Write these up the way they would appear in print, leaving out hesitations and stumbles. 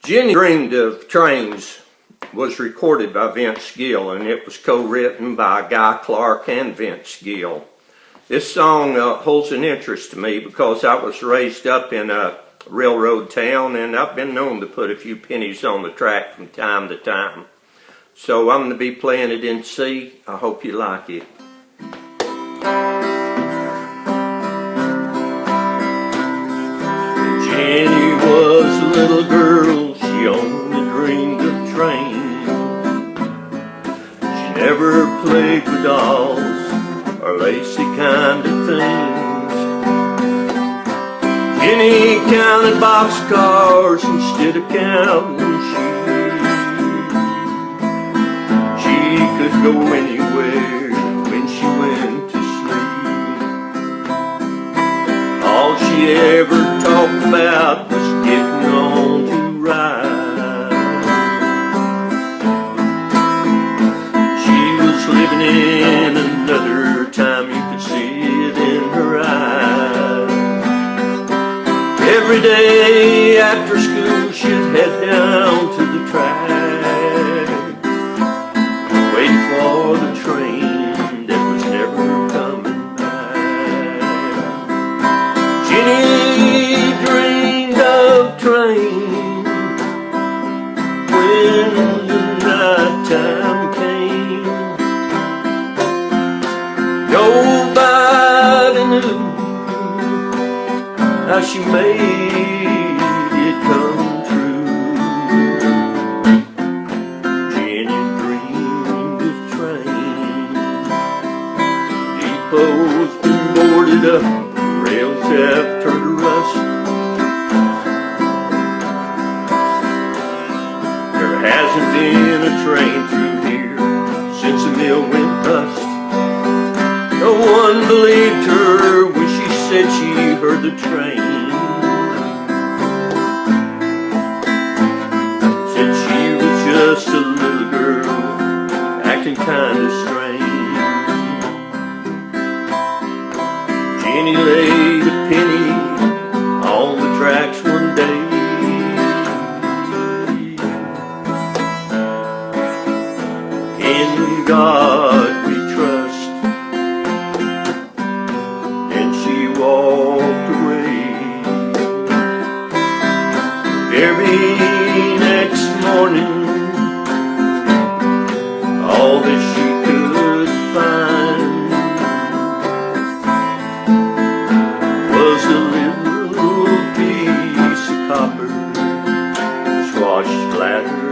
Jenny Dreamed of Trains was recorded by Vince Gill, and it was co-written by Guy Clark and Vince Gill. This song holds an interest to me because I was raised up in a railroad town, and I've been known to put a few pennies on the track from time to time. So I'm going to be playing it in C. I hope you like it. Jenny was a little girl, she only dreamed of trains. She never played with dolls or lacy kind of things. Jenny counted boxcars instead of counting sheep. She could go anywhere when she went to sleep. All she ever talked about was getting on to ride. She was living in another time, you could see it in her eyes. Every day after school she'd head down to the track, waiting for the train that was never coming back. Jenny dreamed of trains when the night time came. Nobody knew how she made it come true. Jenny dreamed of trains. Depot's been boarded up, rails have turned to rust. There hasn't been a train through here since the mill went bust. No one believed her when she said she heard the train. Said she was just a little girl acting kinda strange. Jenny laid a penny on the tracks one day. In God we trust, and she walked away. Very next morning, all that she could find was a little piece of copper, swashed flatter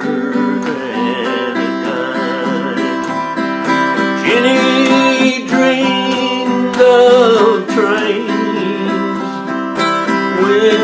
than a dime. Jenny dreamed of trains when